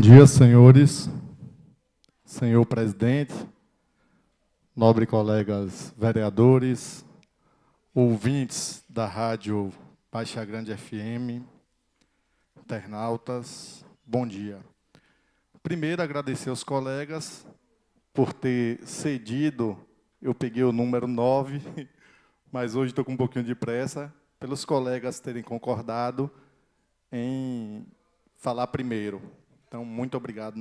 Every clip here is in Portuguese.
dia, senhores, senhor presidente, nobres colegas vereadores, ouvintes da Rádio Baixa Grande FM, internautas, bom dia. Primeiro, agradecer aos colegas por ter cedido, eu peguei o número 9, mas hoje estou com um pouquinho de pressa, pelos colegas terem concordado em falar primeiro. Então, muito obrigado,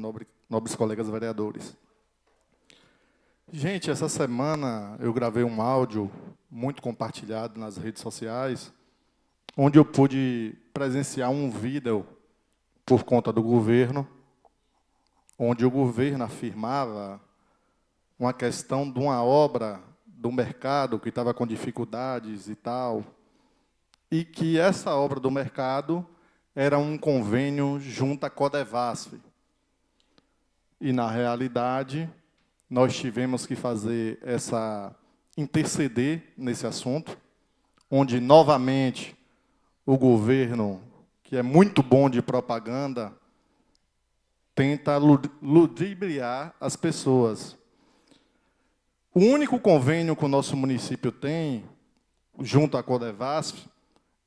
nobres colegas vereadores. Gente, essa semana eu gravei um áudio muito compartilhado nas redes sociais, onde eu pude presenciar um vídeo por conta do governo, onde o governo afirmava uma questão de uma obra do mercado que estava com dificuldades e tal, e que essa obra do mercado era um convênio junto à Codevasf. E, na realidade, nós tivemos que fazer interceder nesse assunto, onde, novamente, o governo, que é muito bom de propaganda, tenta ludibriar as pessoas. O único convênio que o nosso município tem, junto à Codevasf,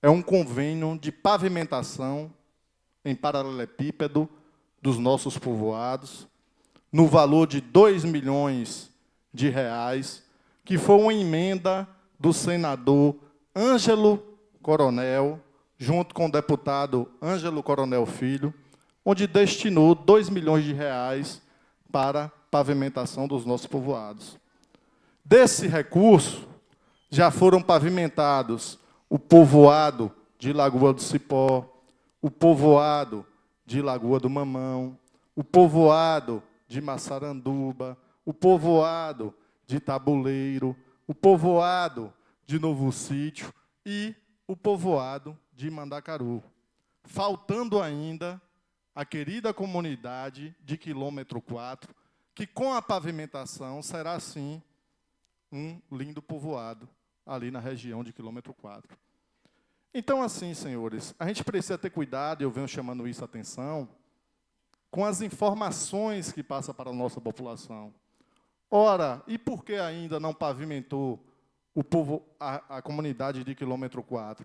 é um convênio de pavimentação em paralelepípedo dos nossos povoados, no valor de R$ 2 milhões, que foi uma emenda do senador Ângelo Coronel, junto com o deputado Ângelo Coronel Filho, onde destinou R$ 2 milhões para pavimentação dos nossos povoados. Desse recurso, já foram pavimentados o povoado de Lagoa do Cipó, o povoado de Lagoa do Mamão, o povoado de Massaranduba, o povoado de Tabuleiro, o povoado de Novo Sítio e o povoado de Mandacaru. Faltando ainda a querida comunidade de quilômetro 4, que com a pavimentação será, sim, um lindo povoado ali na região de quilômetro 4. Então, assim, senhores, a gente precisa ter cuidado, e eu venho chamando isso a atenção, com as informações que passam para a nossa população. Ora, e por que ainda não pavimentou a comunidade de quilômetro 4?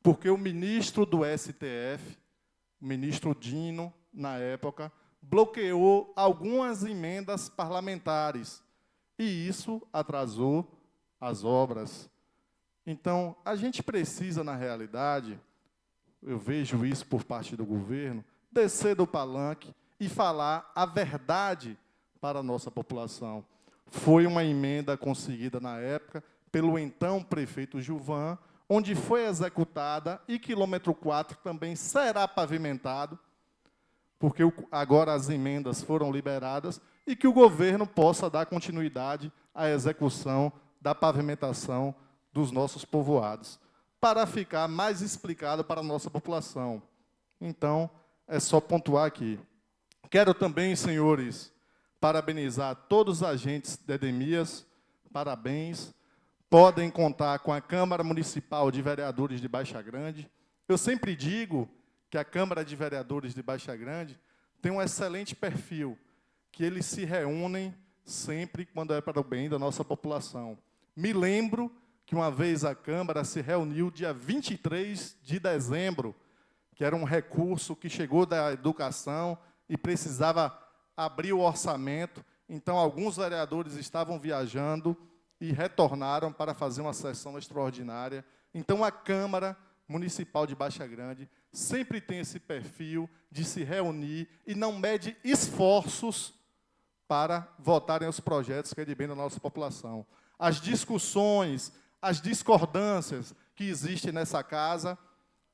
Porque o ministro do STF, o ministro Dino, na época, bloqueou algumas emendas parlamentares, e isso atrasou as obras. Então, a gente precisa, na realidade, eu vejo isso por parte do governo, descer do palanque e falar a verdade para a nossa população. Foi uma emenda conseguida na época pelo então prefeito Gilvan, onde foi executada e quilômetro 4 também será pavimentado, porque agora as emendas foram liberadas, e que o governo possa dar continuidade à execução da pavimentação dos nossos povoados, para ficar mais explicado para a nossa população. Então, é só pontuar aqui. Quero também, senhores, parabenizar todos os agentes de Edemias, parabéns, podem contar com a Câmara Municipal de Vereadores de Baixa Grande. Eu sempre digo que a Câmara de Vereadores de Baixa Grande tem um excelente perfil, que eles se reúnem sempre quando é para o bem da nossa população. Me lembro que uma vez a Câmara se reuniu dia 23 de dezembro, que era um recurso que chegou da educação e precisava abrir o orçamento. Então, alguns vereadores estavam viajando e retornaram para fazer uma sessão extraordinária. Então, a Câmara Municipal de Baixa Grande sempre tem esse perfil de se reunir e não mede esforços para votarem os projetos que é de bem da nossa população. As discussões, as discordâncias que existem nessa casa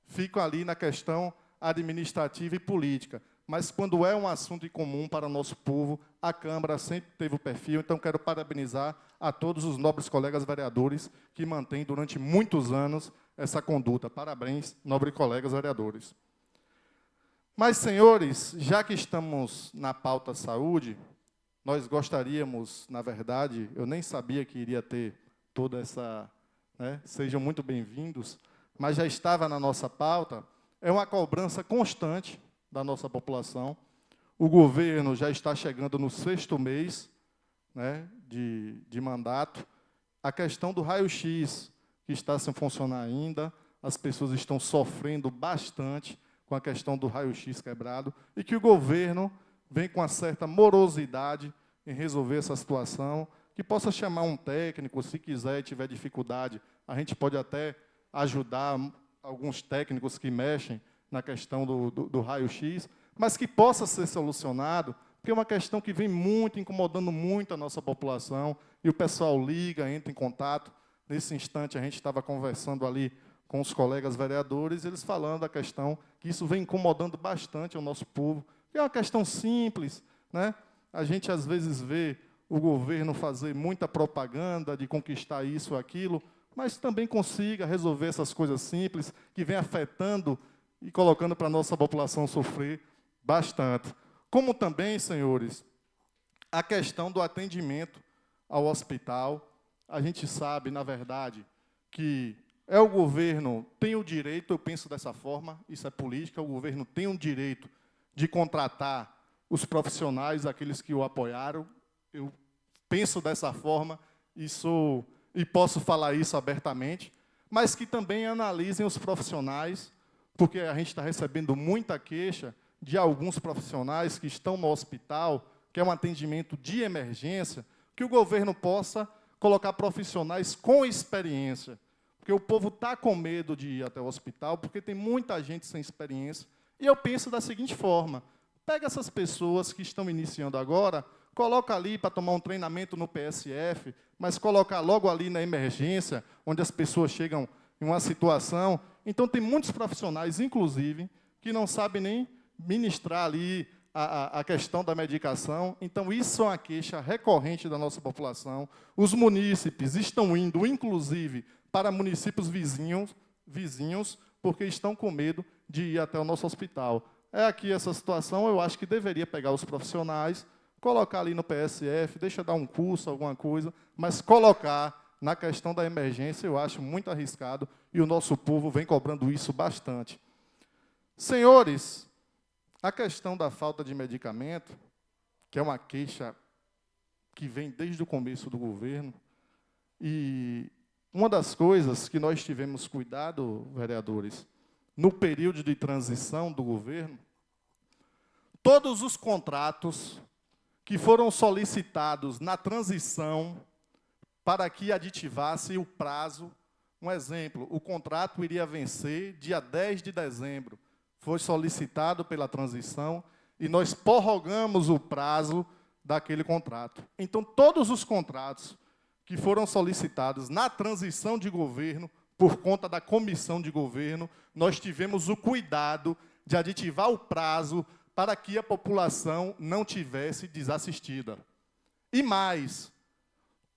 ficam ali na questão administrativa e política. Mas, quando é um assunto em comum para o nosso povo, a Câmara sempre teve o perfil. Então, quero parabenizar a todos os nobres colegas vereadores que mantêm durante muitos anos essa conduta. Parabéns, nobres colegas vereadores. Mas, senhores, já que estamos na pauta saúde, nós gostaríamos, na verdade, eu nem sabia que iria ter toda essa... sejam muito bem-vindos, mas já estava na nossa pauta, é uma cobrança constante da nossa população, O governo já está chegando no 6º mês, né, de mandato. A questão do raio-x, que está sem funcionar ainda, as pessoas estão sofrendo bastante com a questão do raio-x quebrado, e que o governo vem com uma certa morosidade em resolver essa situação, que possa chamar um técnico, se quiser e tiver dificuldade, a gente pode até ajudar alguns técnicos que mexem na questão do raio-x, mas que possa ser solucionado, porque é uma questão que vem muito, incomodando muito a nossa população, e o pessoal liga, entra em contato. Nesse instante, a gente estava conversando ali com os colegas vereadores, eles falando da questão que isso vem incomodando bastante o nosso povo, que é uma questão simples, né? A gente, às vezes, vê o governo fazer muita propaganda de conquistar isso ou aquilo, mas também consiga resolver essas coisas simples que vem afetando e colocando para a nossa população sofrer bastante. Como também, senhores, a questão do atendimento ao hospital. A gente sabe, na verdade, que o governo tem o direito, eu penso dessa forma, isso é política, o governo tem o direito de contratar os profissionais, aqueles que o apoiaram. Eu penso dessa forma e posso falar isso abertamente, mas que também analisem os profissionais, porque a gente está recebendo muita queixa de alguns profissionais que estão no hospital, que é um atendimento de emergência, que o governo possa colocar profissionais com experiência, porque o povo está com medo de ir até o hospital, porque tem muita gente sem experiência. E eu penso da seguinte forma: pega essas pessoas que estão iniciando agora, coloca ali para tomar um treinamento no PSF, mas colocar logo ali na emergência, onde as pessoas chegam em uma situação. Então, tem muitos profissionais, inclusive, que não sabem nem ministrar ali a questão da medicação. Então, isso é uma queixa recorrente da nossa população. Os munícipes estão indo, inclusive, para municípios vizinhos, porque estão com medo de ir até o nosso hospital. É aqui essa situação, eu acho que deveria pegar os profissionais, colocar ali no PSF, deixa dar um curso, alguma coisa, mas colocar na questão da emergência, eu acho muito arriscado, e o nosso povo vem cobrando isso bastante. Senhores, a questão da falta de medicamento, que é uma queixa que vem desde o começo do governo, e uma das coisas que nós tivemos cuidado, vereadores, no período de transição do governo, todos os contratos que foram solicitados na transição para que aditivasse o prazo, um exemplo, o contrato iria vencer dia 10 de dezembro, foi solicitado pela transição e nós prorrogamos o prazo daquele contrato. Então, todos os contratos que foram solicitados na transição de governo, por conta da comissão de governo, nós tivemos o cuidado de aditivar o prazo para que a população não tivesse desassistida. E mais,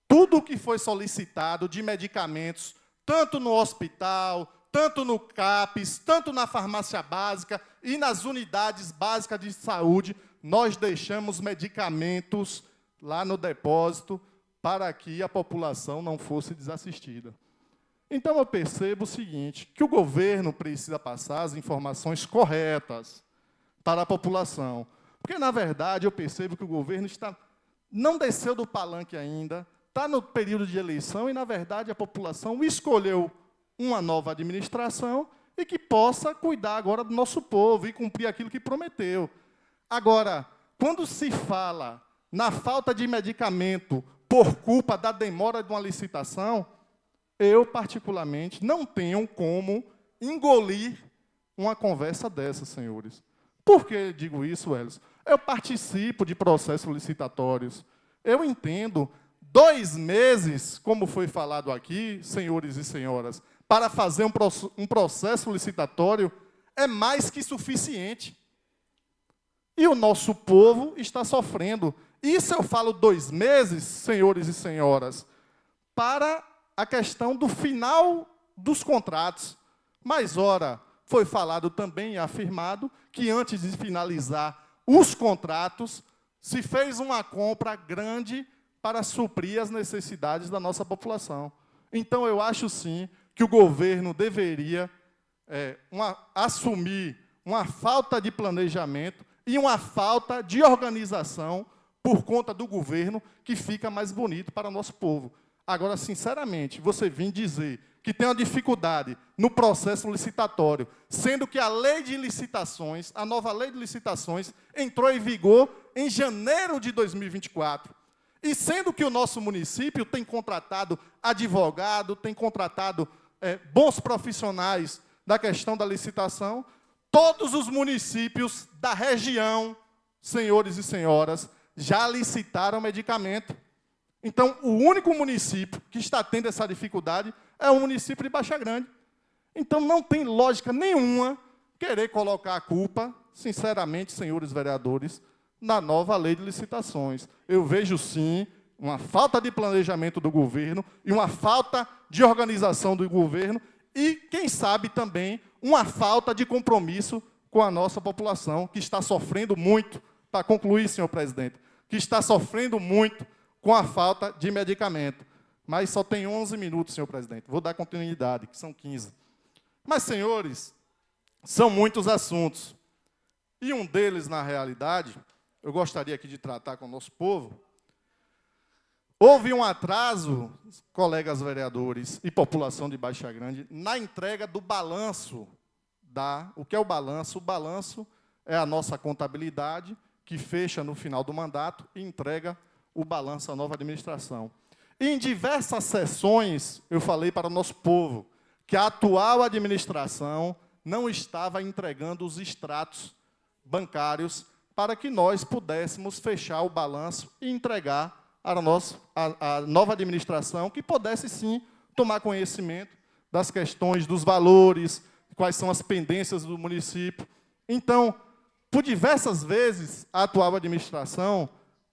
tudo o que foi solicitado de medicamentos, tanto no hospital, tanto no CAPES, tanto na farmácia básica e nas unidades básicas de saúde, nós deixamos medicamentos lá no depósito para que a população não fosse desassistida. Então, eu percebo o seguinte, que o governo precisa passar as informações corretas para a população. Porque, na verdade, eu percebo que o governo não desceu do palanque ainda, está no período de eleição e, na verdade, a população escolheu uma nova administração e que possa cuidar agora do nosso povo e cumprir aquilo que prometeu. Agora, quando se fala na falta de medicamento por culpa da demora de uma licitação, eu, particularmente, não tenho como engolir uma conversa dessa, senhores. Por que digo isso, Welles? Eu participo de processos licitatórios. Eu entendo 2 meses, como foi falado aqui, senhores e senhoras, para fazer um processo licitatório é mais que suficiente. E o nosso povo está sofrendo. Isso eu falo 2 meses, senhores e senhoras, para a questão do final dos contratos. Mas, ora, foi falado também e afirmado que antes de finalizar os contratos, se fez uma compra grande para suprir as necessidades da nossa população. Então, eu acho, sim, que o governo deveria assumir uma falta de planejamento e uma falta de organização por conta do governo que fica mais bonito para o nosso povo. Agora, sinceramente, você vir dizer que tem uma dificuldade no processo licitatório, sendo que a lei de licitações, a nova lei de licitações, entrou em vigor em janeiro de 2024. E sendo que o nosso município tem contratado advogado, tem contratado bons profissionais da questão da licitação, todos os municípios da região, senhores e senhoras, já licitaram medicamento. Então, o único município que está tendo essa dificuldade é o município de Baixa Grande. Então, não tem lógica nenhuma querer colocar a culpa, sinceramente, senhores vereadores, na nova lei de licitações. Eu vejo, sim, uma falta de planejamento do governo e uma falta de organização do governo e, quem sabe, também uma falta de compromisso com a nossa população, que está sofrendo muito, para concluir, senhor presidente, que está sofrendo muito com a falta de medicamento. Mas só tem 11 minutos, senhor presidente. Vou dar continuidade, que são 15. Mas, senhores, são muitos assuntos. E um deles, na realidade, eu gostaria aqui de tratar com o nosso povo. Houve um atraso, colegas vereadores e população de Baixa Grande, na entrega do balanço. O que é o balanço? O balanço é a nossa contabilidade, que fecha no final do mandato e entrega o balanço à nova administração. E em diversas sessões, eu falei para o nosso povo que a atual administração não estava entregando os extratos bancários para que nós pudéssemos fechar o balanço e entregar a nova administração, que pudesse, sim, tomar conhecimento das questões dos valores, quais são as pendências do município. Então, por diversas vezes, a atual administração,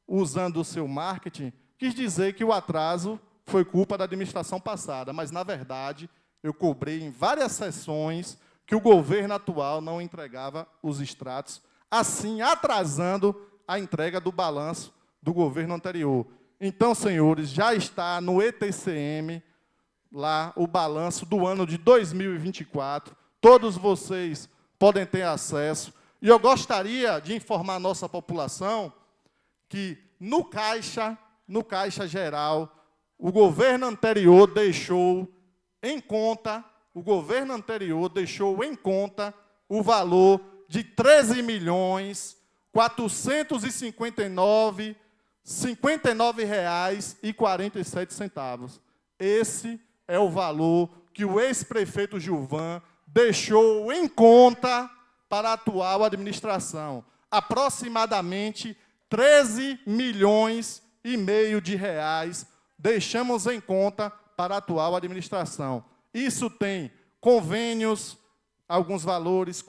usando o seu marketing, quis dizer que o atraso foi culpa da administração passada, mas, na verdade, eu cobrei em várias sessões que o governo atual não entregava os extratos, assim atrasando a entrega do balanço do governo anterior. Então, senhores, já está no ETCM, lá, o balanço do ano de 2024. Todos vocês podem ter acesso. E eu gostaria de informar a nossa população que, no Caixa Geral, o governo anterior deixou em conta o valor de R$ 13.459,57. Esse é o valor que o ex-prefeito Gilvan deixou em conta para a atual administração. Aproximadamente 13,5 milhões de reais deixamos em conta para a atual administração. Isso tem convênios, alguns valores,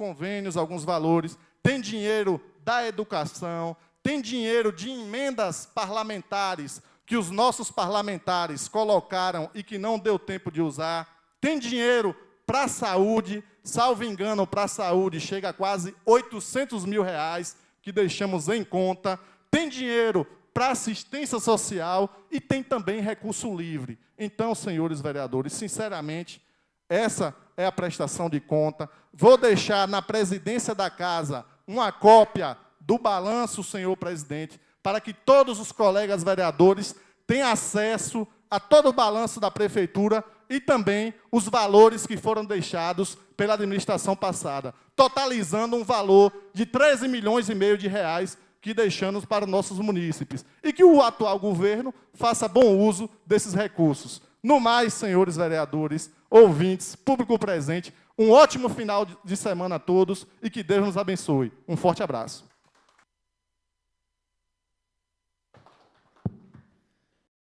tem dinheiro da educação, tem dinheiro de emendas parlamentares que os nossos parlamentares colocaram e que não deu tempo de usar, tem dinheiro para a saúde, salvo engano, para a saúde chega a quase 800 mil reais que deixamos em conta, tem dinheiro para assistência social e tem também recurso livre. Então, senhores vereadores, sinceramente, essa é a prestação de conta. Vou deixar na presidência da casa uma cópia do balanço, senhor presidente, para que todos os colegas vereadores tenham acesso a todo o balanço da prefeitura e também os valores que foram deixados pela administração passada, totalizando um valor de 13,5 milhões de reais que deixamos para nossos munícipes. E que o atual governo faça bom uso desses recursos. No mais, senhores vereadores, ouvintes, público presente, um ótimo final de semana a todos e que Deus nos abençoe. Um forte abraço.